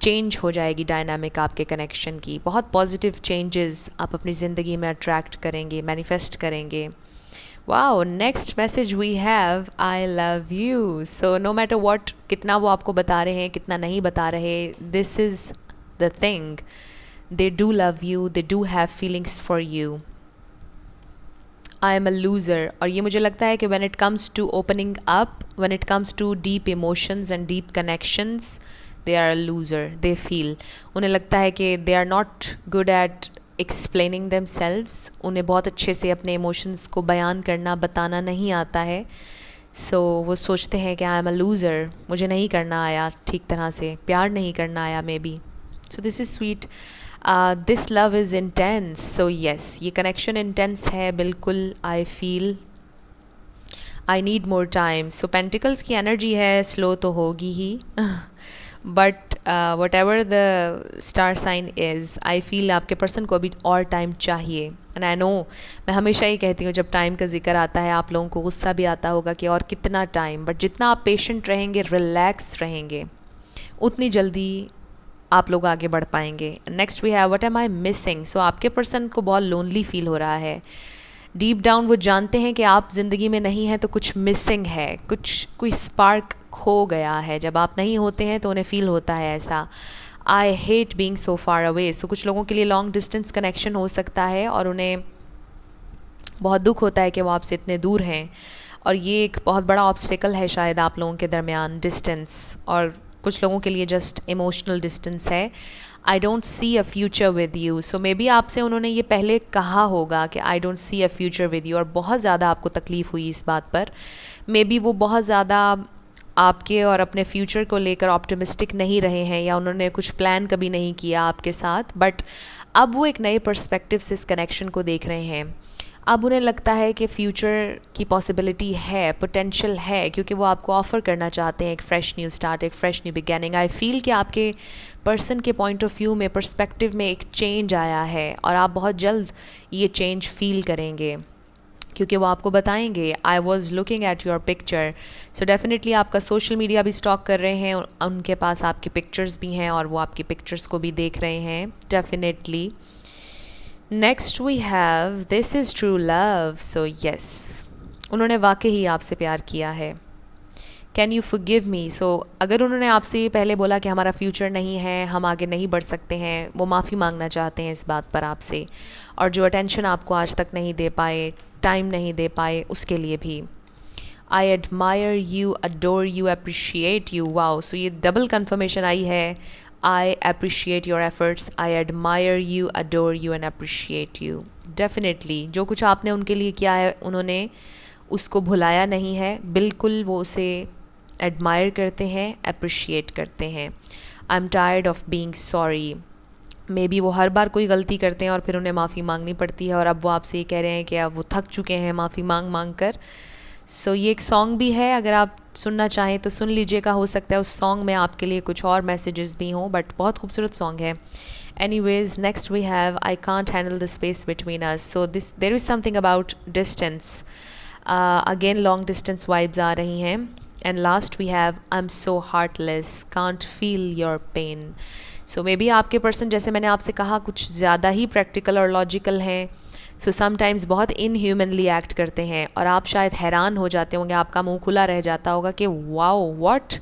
चेंज हो जाएगी डायनामिक आपके कनेक्शन की. बहुत पॉजिटिव चेंजेस आप अपनी ज़िंदगी में अट्रैक्ट करेंगे, मैनिफेस्ट करेंगे. Wow, next message we have I love you. So no matter what, कितना वो आपको बता रहे हैं, कितना नहीं बता रहे, this is the thing, they do love you, they do have feelings for you. I am a loser. और ये मुझे लगता है कि when it comes to opening up, when it comes to deep emotions and deep connections, they are a loser. They feel, उन्हें लगता है कि they are not good at explaining themselves. उन्हें बहुत अच्छे से अपने इमोशंस को बयान करना, बताना नहीं आता है. सो वो सोचते हैं कि आई एम अ लूज़र, मुझे नहीं करना आया ठीक तरह से, प्यार नहीं करना आया maybe. So this is sweet. This love is intense. So yes, ये कनेक्शन इंटेंस है बिल्कुल. I feel I need more time. So pentacles की एनर्जी है, स्लो तो होगी ही but whatever the star sign is, I feel आपके person को अभी और टाइम चाहिए. एंड आई नो, मैं हमेशा ही कहती हूँ जब टाइम का जिक्र आता है आप लोगों को गुस्सा भी आता होगा कि और कितना टाइम. बट जितना आप पेशेंट रहेंगे, रिलैक्स रहेंगे, उतनी जल्दी आप लोग आगे बढ़ पाएंगे. Next we have what am I missing. So आपके पर्सन को बहुत लोनली फील हो रहा है. डीप डाउन वो जानते हैं कि आप ज़िंदगी में नहीं हैं तो कुछ मिसिंग है, कोई स्पार्क खो गया है. जब आप नहीं होते हैं तो उन्हें फील होता है ऐसा. I hate being so far away. So कुछ लोगों के लिए लॉन्ग डिस्टेंस कनेक्शन हो सकता है और उन्हें बहुत दुख होता है कि वो आपसे इतने दूर हैं, और ये एक बहुत बड़ा ऑब्स्टिकल है शायद आप लोगों के दरमियान, डिस्टेंस. और कुछ लोगों के लिए जस्ट इमोशनल डिस्टेंस है. I don't see a future with you. So may be आपसे उन्होंने ये पहले कहा होगा कि I don't see a future with you, और बहुत ज़्यादा आपको तकलीफ़ हुई इस बात पर. मे बी वो बहुत ज़्यादा आपके और अपने फ्यूचर को लेकर ऑप्टिमिस्टिक नहीं रहे हैं, या उन्होंने कुछ प्लान कभी नहीं किया आपके साथ. बट अब वो एक नए पर्सपेक्टिव से इस कनेक्शन को देख रहे हैं. अब उन्हें लगता है कि फ्यूचर की पॉसिबिलिटी है, पोटेंशियल है, क्योंकि वो आपको ऑफ़र करना चाहते हैं एक फ़्रेश न्यू स्टार्ट, एक फ़्रेश न्यू बिगैनिंग. आई फील कि आपके पर्सन के पॉइंट ऑफ व्यू में, पर्सपेक्टिव में एक चेंज आया है, और आप बहुत जल्द ये चेंज फील करेंगे, क्योंकि वो आपको बताएंगे I was looking at your picture. So definitely आपका सोशल मीडिया भी स्टॉक कर रहे हैं, उनके पास आपके पिक्चर्स भी हैं और वो आपकी पिक्चर्स को भी देख रहे हैं definitely. Next we have this is true love. So yes, उन्होंने वाकई ही आपसे प्यार किया है. Can you forgive me. So अगर उन्होंने आपसे ये पहले बोला कि हमारा फ्यूचर नहीं है, हम आगे नहीं बढ़ सकते हैं, वो माफ़ी मांगना चाहते हैं इस बात पर आपसे, और जो अटेंशन आपको आज तक नहीं दे पाए, टाइम नहीं दे पाए, उसके लिए भी. I admire you, adore you, appreciate you. Wow, so ये डबल कन्फर्मेशन आई है. I appreciate your efforts, I admire you, adore you and appreciate you. Definitely जो कुछ आपने उनके लिए किया है उन्होंने उसको भुलाया नहीं है, बिल्कुल वो उसे admire करते हैं, appreciate करते हैं. I'm tired of being sorry. May be वो हर बार कोई गलती करते हैं और फिर उन्हें माफ़ी मांगनी पड़ती है, और अब वो आपसे ये कह रहे हैं कि अब वो थक चुके हैं माफ़ी मांग कर. सो ये एक सॉन्ग भी है, अगर आप सुनना चाहें तो सुन लीजिएगा. हो सकता है उस सॉन्ग में आपके लिए कुछ और मैसेजेस भी हों, बट बहुत खूबसूरत सॉन्ग है. Anyways, next we have I can't handle the space between us. So this there is something about distance. Again long distance vibes आ रही हैं. And last we have I am so heartless, can't feel your pain. So maybe आपके person, जैसे मैंने आपसे कहा, कुछ ज़्यादा ही प्रैक्टिकल और लॉजिकल हैं. सो समटाइम्स बहुत इनह्यूमनली एक्ट करते हैं, और आप शायद हैरान हो जाते होंगे, आपका मुंह खुला रह जाता होगा कि वाओ व्हाट,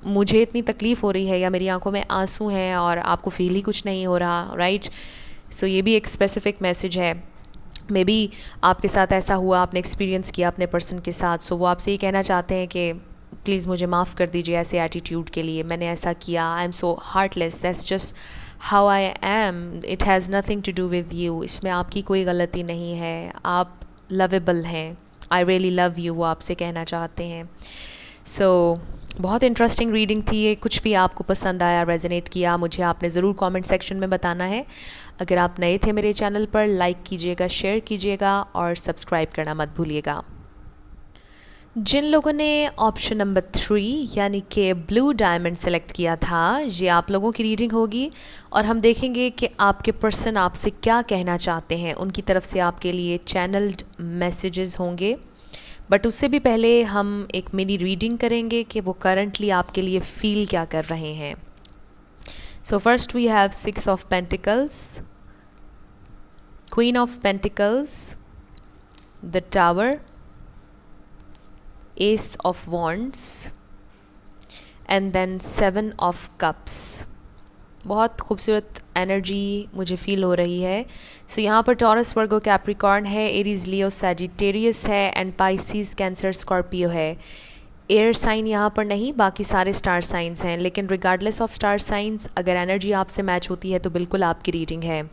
मुझे इतनी तकलीफ़ हो रही है या मेरी आंखों में आंसू हैं और आपको फील ही कुछ नहीं हो रहा, राइट. सो ये भी एक स्पेसिफिक मैसेज है. मे बी आपके साथ ऐसा हुआ, आपने एक्सपीरियंस किया अपने पर्सन के साथ. सो वो आपसे ये कहना चाहते हैं कि प्लीज़ मुझे माफ़ कर दीजिए ऐसे एटीट्यूड के लिए, मैंने ऐसा किया, I am so heartless, that's just how I am, it has nothing to do with you. इसमें आपकी कोई गलती नहीं है, आप लवेबल हैं, आई रियली लव यू, वो आपसे कहना चाहते हैं. सो बहुत इंटरेस्टिंग रीडिंग थी ये। कुछ भी आपको पसंद आया, रेजोनेट किया, मुझे आपने ज़रूर कमेंट सेक्शन में बताना है। अगर आप नए थे मेरे चैनल पर, लाइक कीजिएगा, शेयर कीजिएगा और सब्सक्राइब करना मत भूलिएगा। जिन लोगों ने ऑप्शन नंबर 3 यानी कि ब्लू डायमंड सेलेक्ट किया था, ये आप लोगों की रीडिंग होगी और हम देखेंगे कि आपके पर्सन आपसे क्या कहना चाहते हैं। उनकी तरफ से आपके लिए चैनल्ड मैसेजेस होंगे, बट उससे भी पहले हम एक मिनी रीडिंग करेंगे कि वो करंटली आपके लिए फील क्या कर रहे हैं। So first we have 6 of pentacles, queen of pentacles, the tower, Ace of Wands and then 7 of cups. बहुत खूबसूरत एनर्जी मुझे फील हो रही है। सो यहाँ पर टॉरस, वर्गो, कैप्रिकॉर्न है, एरीज, लियो, सैजिटेरियस है एंड पाइसिस, कैंसर, स्कॉर्पियो है। एयर साइन यहाँ पर नहीं, बाकी सारे स्टार साइंस हैं, लेकिन रिगार्डलेस ऑफ स्टार साइंस अगर एनर्जी आपसे मैच होती है तो बिल्कुल आपकी रीडिंग है।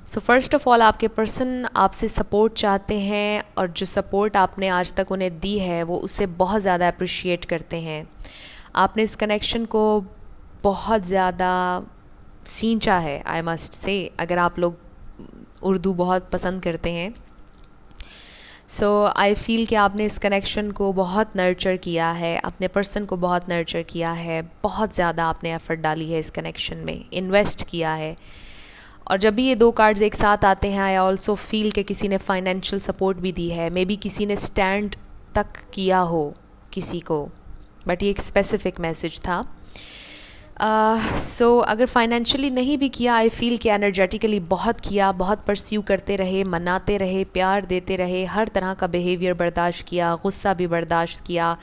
सो फर्स्ट ऑफ़ ऑल आपके पर्सन आपसे सपोर्ट चाहते हैं और जो सपोर्ट आपने आज तक उन्हें दी है वो उसे बहुत ज़्यादा अप्रिशिएट करते हैं। आपने इस कनेक्शन को बहुत ज़्यादा सींचा है, आई मस्ट से, अगर आप लोग उर्दू बहुत पसंद करते हैं। सो आई फील कि आपने इस कनेक्शन को बहुत नर्चर किया है, अपने पर्सन को बहुत नर्चर किया है, बहुत ज़्यादा आपने एफ़र्ट डाली है इस कनेक्शन में, इन्वेस्ट किया है। और जब भी ये दो कार्ड्स एक साथ आते हैं, आई ऑल्सो फील कि किसी ने फाइनेंशियल सपोर्ट भी दी है, मे बी किसी ने स्टैंड तक किया हो किसी को, बट ये एक स्पेसिफिक मैसेज था। सो अगर फाइनेंशियली नहीं भी किया, आई फील कि एनर्जेटिकली बहुत किया, बहुत परस्यू करते रहे, मनाते रहे, प्यार देते रहे, हर तरह का बिहेवियर बर्दाश्त किया, गुस्सा भी बर्दाश्त किया,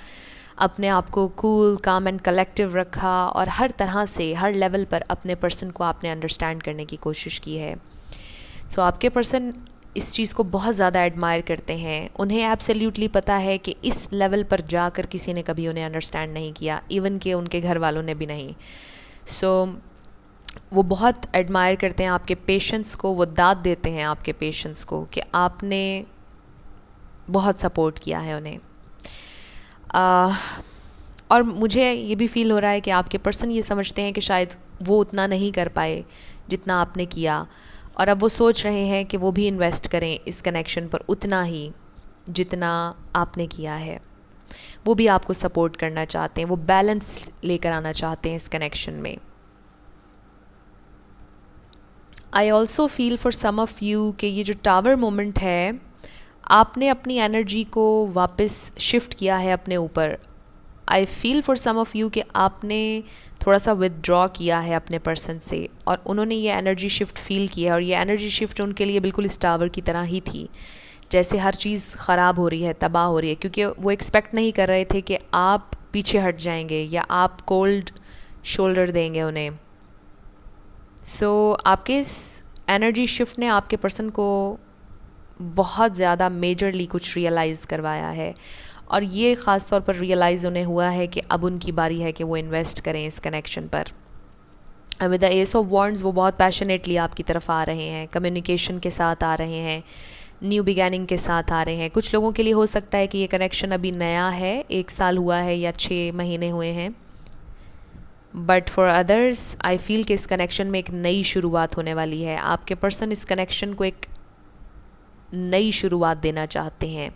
अपने आप को कूल, काम एंड कलेक्टिव रखा और हर तरह से, हर लेवल पर अपने पर्सन को आपने अंडरस्टैंड करने की कोशिश की है। सो आपके पर्सन इस चीज़ को बहुत ज़्यादा एडमायर करते हैं। उन्हें एब्सोल्युटली पता है कि इस लेवल पर जाकर किसी ने कभी उन्हें अंडरस्टैंड नहीं किया, इवन कि उनके घर वालों ने भी नहीं। सो वो बहुत एडमायर करते हैं आपके पेशेंस को, वो दाद देते हैं आपके पेशेंस को कि आपने बहुत सपोर्ट किया है उन्हें। और मुझे ये भी फ़ील हो रहा है कि आपके पर्सन ये समझते हैं कि शायद वो उतना नहीं कर पाए जितना आपने किया, और अब वो सोच रहे हैं कि वो भी इन्वेस्ट करें इस कनेक्शन पर उतना ही जितना आपने किया है। वो भी आपको सपोर्ट करना चाहते हैं, वो बैलेंस लेकर आना चाहते हैं इस कनेक्शन में। I also feel for some of you कि ये जो टावर मोमेंट है, आपने अपनी एनर्जी को वापस शिफ्ट किया है अपने ऊपर। I feel for some of you कि आपने थोड़ा सा विदड्रॉ किया है अपने पर्सन से और उन्होंने ये एनर्जी शिफ्ट फील किया है, और ये एनर्जी शिफ्ट उनके लिए बिल्कुल इस टावर की तरह ही थी, जैसे हर चीज़ ख़राब हो रही है, तबाह हो रही है, क्योंकि वो एक्सपेक्ट नहीं कर रहे थे कि आप पीछे हट जाएंगे या आप कोल्ड शोल्डर देंगे उन्हें। सो आपके इस एनर्जी शिफ्ट ने आपके पर्सन को बहुत ज़्यादा मेजरली कुछ रियलाइज़ करवाया है, और ये ख़ास तौर पर रियलाइज़ उन्हें हुआ है कि अब उनकी बारी है कि वो इन्वेस्ट करें इस कनेक्शन पर। With the S of wands वो बहुत पैशनेटली आपकी तरफ आ रहे हैं, कम्युनिकेशन के साथ आ रहे हैं, न्यू बिगैनिंग के साथ आ रहे हैं। कुछ लोगों के लिए हो सकता है कि ये कनेक्शन अभी नया है, 1 साल हुआ है या 6 महीने हुए हैं, but for others I feel कि इस कनेक्शन में एक नई शुरुआत होने वाली है। आपके पर्सन इस कनेक्शन को एक नई शुरुआत देना चाहते हैं,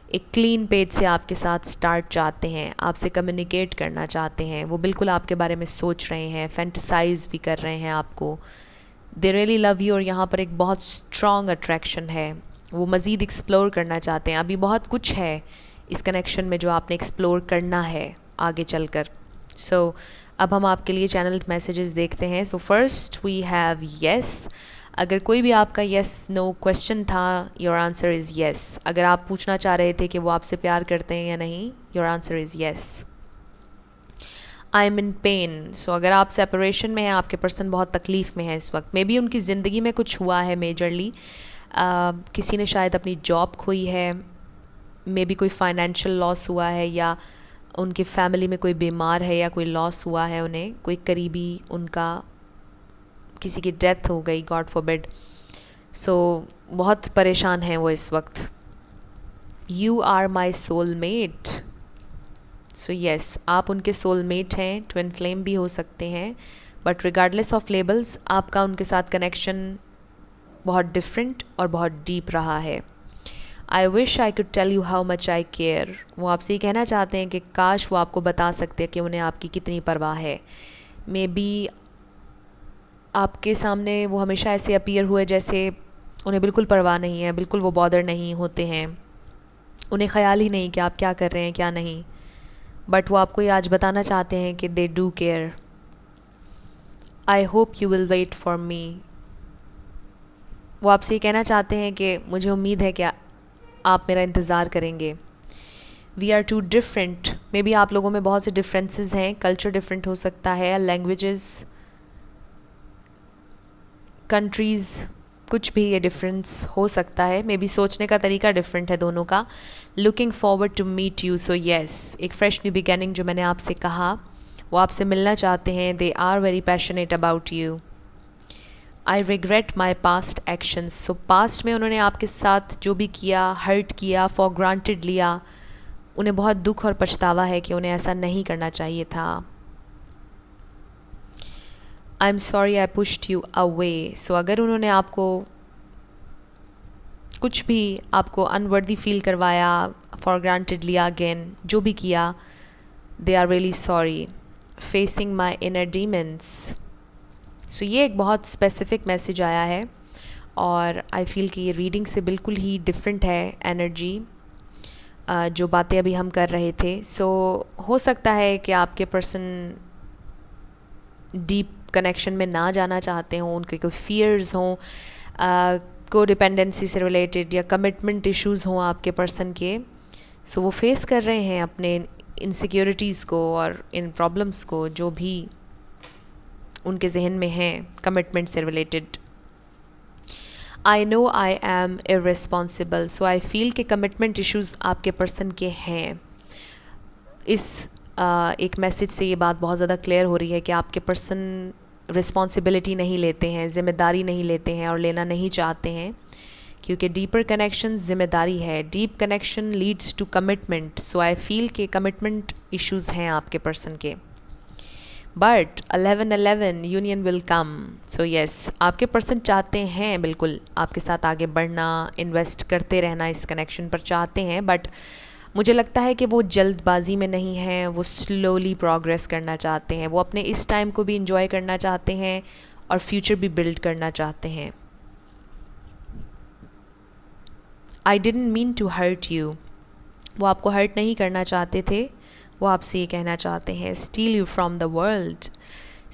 एक क्लीन पेज से आपके साथ स्टार्ट चाहते हैं, आपसे कम्युनिकेट करना चाहते हैं। वो बिल्कुल आपके बारे में सोच रहे हैं, फैंटिसाइज भी कर रहे हैं आपको। दे रियली लव यू, और यहाँ पर एक बहुत स्ट्रॉन्ग अट्रैक्शन है। वो मज़ीद एक्सप्लोर करना चाहते हैं। अभी बहुत कुछ है इस कनेक्शन में जो आपने एक्सप्लोर करना है आगे चलकर। सो अब हम आपके लिए चैनल मैसेजेस देखते हैं। So first we have yes. अगर कोई भी आपका येस नो क्वेश्चन था, योर आंसर इज़ येस। अगर आप पूछना चाह रहे थे कि वो आपसे प्यार करते हैं या नहीं, your answer is yes. I am in pain. So अगर आप सेपरेशन में हैं, आपके पर्सन बहुत तकलीफ़ में है इस वक्त, मे बी उनकी ज़िंदगी में कुछ हुआ है मेजरली। किसी ने शायद अपनी जॉब खोई है, मे बी कोई फाइनेंशियल लॉस हुआ है, या उनके फैमिली में कोई बीमार है, या कोई लॉस हुआ है उन्हें, कोई करीबी उनका किसी की डेथ हो गई, गॉड फॉरबिड। सो बहुत परेशान हैं वो इस वक्त। You are my soulmate. So yes, आप उनके सोलमेट हैं, ट्विन फ्लेम भी हो सकते हैं, बट रिगार्डलेस ऑफ लेबल्स आपका उनके साथ कनेक्शन बहुत डिफरेंट और बहुत डीप रहा है। I wish I could tell you how much I care. वो आपसे ये कहना चाहते हैं कि काश वो आपको बता सकते हैं कि उन्हें आपकी कितनी परवाह है। मे बी आपके सामने वो हमेशा ऐसे अपीयर हुए जैसे उन्हें बिल्कुल परवाह नहीं है, बिल्कुल वो बॉदर नहीं होते हैं, उन्हें ख़्याल ही नहीं कि आप क्या कर रहे हैं क्या नहीं। बट वो आपको ये आज बताना चाहते हैं कि they do care. I hope you will wait for me. वो आपसे ये कहना चाहते हैं कि मुझे उम्मीद है कि आप मेरा इंतज़ार करेंगे। We are too different, maybe आप लोगों में बहुत से डिफरेंसेस हैं, कल्चर डिफरेंट हो सकता है, लैंग्वेजेस, कंट्रीज़, कुछ भी ये डिफरेंस हो सकता है। मे बी सोचने का तरीका डिफरेंट है दोनों का। Looking forward to meet you. So yes, एक फ्रेश न्यू बिगनिंग जो मैंने आपसे कहा, वो आपसे मिलना चाहते हैं। They are very passionate about you. I regret my past actions. So past में उन्होंने आपके साथ जो भी किया, हर्ट किया, फॉर ग्रांटेड लिया, उन्हें बहुत दुख और पछतावा है कि उन्हें ऐसा नहीं करना चाहिए था। I am sorry I pushed you away. So अगर उन्होंने आपको कुछ भी आपको अनवर्दी फील करवाया, फॉर ग्रांटेड लिया, अगेन जो भी किया, they are really sorry. Facing my inner demons. So ये एक बहुत स्पेसिफिक मैसेज आया है और आई फील कि ये रीडिंग से बिल्कुल ही डिफरेंट है एनर्जी, जो बातें अभी हम कर रहे थे। सो हो सकता है कि आपके पर्सन डीप कनेक्शन में ना जाना चाहते हों, उनके कोई फियर्स हों, को डिपेंडेंसी से रिलेटेड या कमिटमेंट इश्यूज़ हों आपके पर्सन के। सो वो फेस कर रहे हैं अपने इनसिक्योरिटीज़ को और इन प्रॉब्लम्स को जो भी उनके जहन में हैं कमिटमेंट से related. I know I am irresponsible. So I feel कि कमिटमेंट इश्यूज़ आपके पर्सन के हैं। इस एक मैसेज से ये बात बहुत ज़्यादा क्लियर हो रही है कि आपके पर्सन रिस्पॉन्सिबिलिटी नहीं लेते हैं, ज़िम्मेदारी नहीं लेते हैं और लेना नहीं चाहते हैं, क्योंकि डीपर कनेक्शन ज़िम्मेदारी है। Deep connection leads to commitment. So I feel कि कमिटमेंट इश्यूज़ हैं आपके पर्सन के। But 11-11 union will come. So yes, आपके पर्सन चाहते हैं बिल्कुल आपके साथ आगे बढ़ना, इन्वेस्ट करते रहना इस कनेक्शन पर चाहते हैं, बट मुझे लगता है कि वो जल्दबाजी में नहीं है, वो स्लोली प्रोग्रेस करना चाहते हैं, वो अपने इस टाइम को भी इंजॉय करना चाहते हैं और फ्यूचर भी बिल्ड करना चाहते हैं। I didn't mean to hurt you. वो आपको हर्ट नहीं करना चाहते थे, वो आपसे ये कहना चाहते हैं still you from the world.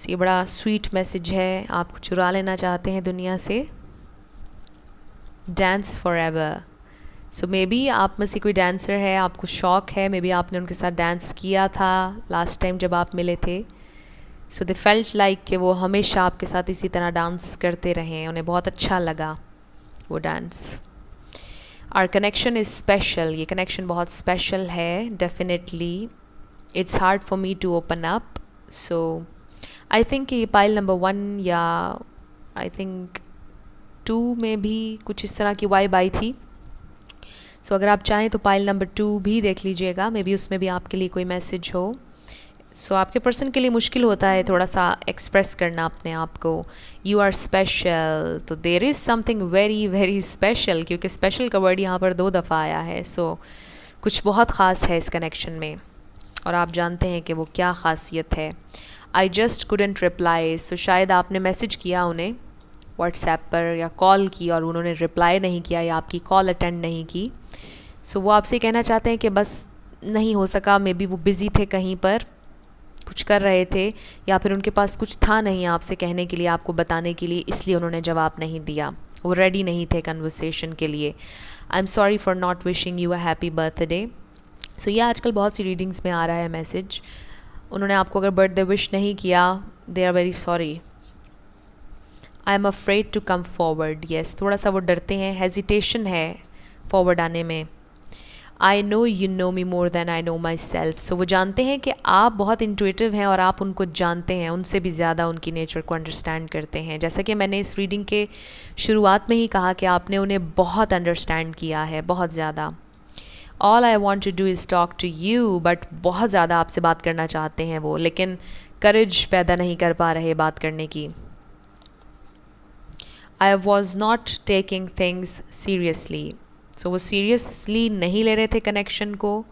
ये बड़ा स्वीट मैसेज है, आपको चुरा लेना चाहते हैं दुनिया से। Dance for ever. So maybe आप में से कोई डांसर है, आपको शौक़ है, मे बी आपने उनके साथ डांस किया था लास्ट टाइम जब आप मिले थे। सो दे फेल्ट लाइक कि वो हमेशा आपके साथ इसी तरह डांस करते रहें, उन्हें बहुत अच्छा लगा वो dance. Our connection is special. ये कनेक्शन बहुत स्पेशल है, definitely. It's hard for me to open up. So I think कि पाइल नंबर 1 या आई थिंक 2 में भी कुछ इस तरह की वाइब आई थी। सो अगर आप चाहें तो पाइल नंबर 2 भी देख लीजिएगा, मे बी उसमें भी आपके लिए कोई मैसेज हो। सो आपके पर्सन के लिए मुश्किल होता है थोड़ा सा एक्सप्रेस करना अपने आप को। यू आर स्पेशल, तो there is something very very special, क्योंकि स्पेशल का वर्ड यहाँ पर 2 दफ़ा आया है। सो कुछ बहुत ख़ास है इस कनेक्शन में और आप जानते हैं कि वो क्या ख़ासियत है। I just couldn't reply. So शायद आपने मैसेज किया उन्हें व्हाट्सएप पर या कॉल की और उन्होंने रिप्लाई नहीं किया या आपकी कॉल अटेंड नहीं की। सो वो आपसे कहना चाहते हैं कि बस नहीं हो सका, मे बी वो बिज़ी थे, कहीं पर कुछ कर रहे थे, या फिर उनके पास कुछ था नहीं आपसे कहने के लिए, आपको बताने के लिए, इसलिए उन्होंने जवाब नहीं दिया, वो रेडी नहीं थे कन्वर्सेशन के लिए। I am sorry for not wishing you a happy birthday. So ये आजकल बहुत सी रीडिंग्स में आ रहा है मैसेज। उन्होंने आपको अगर बर्थडे विश नहीं किया, they are very sorry. I am afraid to come forward. Yes, थोड़ा सा वो डरते हैं, हेजिटेशन है फॉरवर्ड आने में। I know you know me more than I know myself. So वो जानते हैं कि आप बहुत इंट्यूटिव हैं और आप उनको जानते हैं, उनसे भी ज़्यादा उनकी नेचर को अंडरस्टैंड करते हैं। जैसा कि मैंने इस रीडिंग के शुरुआत में ही कहा कि आपने उन्हें बहुत अंडरस्टैंड किया है, बहुत ज़्यादा। All I want to do is talk to you, but बहुत ज़्यादा आपसे बात करना चाहते हैं वो, लेकिन करेज पैदा नहीं कर पा रहे बात करने की. I was not taking things seriously. So वो सीरियसली नहीं ले रहे थे कनेक्शन को,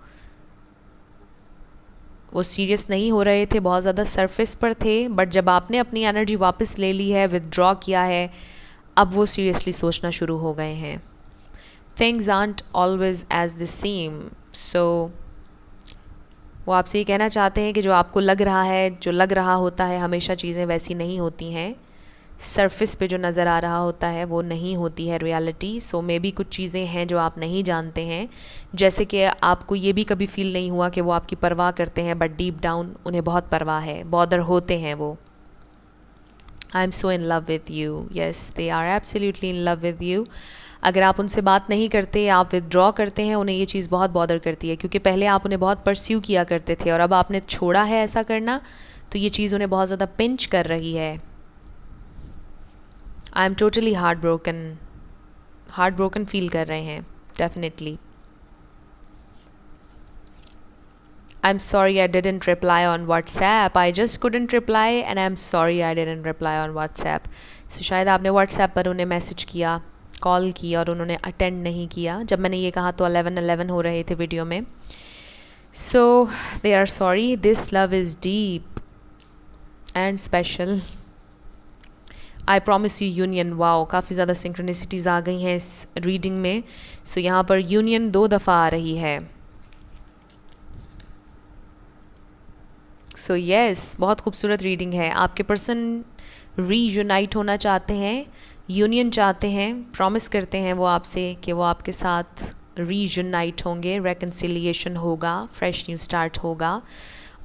वो सीरियस नहीं हो रहे थे, बहुत ज़्यादा सरफेस पर थे. बट जब आपने अपनी एनर्जी वापस ले ली है, विदड्रॉ किया है, अब वो सीरियसली सोचना शुरू हो गए हैं. Things aren't always as the same. So वो आपसे ये कहना चाहते हैं कि जो आपको लग रहा है, जो लग रहा होता है, हमेशा चीज़ें वैसी नहीं होती हैं. सरफेस पे जो नज़र आ रहा होता है वो नहीं होती है रियलिटी. सो मे बी कुछ चीज़ें हैं जो आप नहीं जानते हैं, जैसे कि आपको ये भी कभी फील नहीं हुआ कि वो आपकी परवाह करते हैं, बट डीप डाउन उन्हें बहुत परवाह है, बॉदर होते हैं वो. I am so in love with you. Yes, they are absolutely in love with you. अगर आप उनसे बात नहीं करते, आप विदड्रॉ करते हैं, उन्हें ये चीज़ बहुत बॉदर करती है, क्योंकि पहले आप उन्हें बहुत परस्यू किया करते थे और अब आपने छोड़ा है ऐसा करना, तो ये चीज़ उन्हें बहुत ज़्यादा पिंच कर रही है. I am totally heartbroken feel कर रहे हैं definitely. I am sorry I didn't reply on WhatsApp. I just couldn't reply and I am sorry I didn't reply on WhatsApp. So शायद आपने व्हाट्सएप पर उन्हें मैसेज किया, call की और उन्होंने अटेंड नहीं किया. जब मैंने ये कहा तो 11:11 हो रहे थे वीडियो में. So they are sorry. This love is deep and special. I promise you union. Wow, काफ़ी ज़्यादा सिंक्रोनिसिटीज़ आ गई हैं इस रीडिंग में. सो यहाँ पर यूनियन 2 दफ़ा आ रही है. सो येस, बहुत खूबसूरत रीडिंग है. आपके पर्सन रीयूनाइट होना चाहते हैं, यूनियन चाहते हैं, प्रॉमिस करते हैं वो आपसे कि वो आपके साथ रीयूनाइट होंगे, रेकन्सिलिएशन होगा, फ्रेश न्यू स्टार्ट होगा,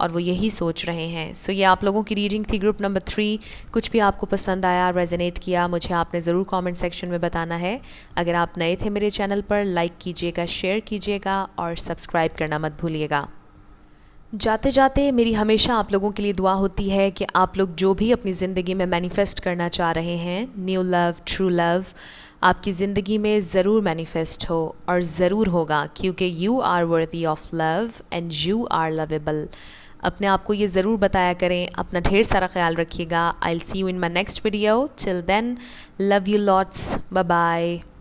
और वो यही सोच रहे हैं. सो ये आप लोगों की रीडिंग थी, ग्रुप नंबर 3. कुछ भी आपको पसंद आया, रेजोनेट किया, मुझे आपने ज़रूर कमेंट सेक्शन में बताना है. अगर आप नए थे मेरे चैनल पर, लाइक कीजिएगा, शेयर कीजिएगा और सब्सक्राइब करना मत भूलिएगा. जाते जाते मेरी हमेशा आप लोगों के लिए दुआ होती है कि आप लोग जो भी अपनी ज़िंदगी में मैनिफेस्ट करना चाह रहे हैं, न्यू लव, ट्रू लव, आपकी ज़िंदगी में ज़रूर मैनिफेस्ट हो और ज़रूर होगा, क्योंकि you are worthy of love and you are lovable. अपने आप को ये ज़रूर बताया करें. अपना ढेर सारा ख्याल रखिएगा. I will see you in my next video. Till then, love you lots. Bye bye.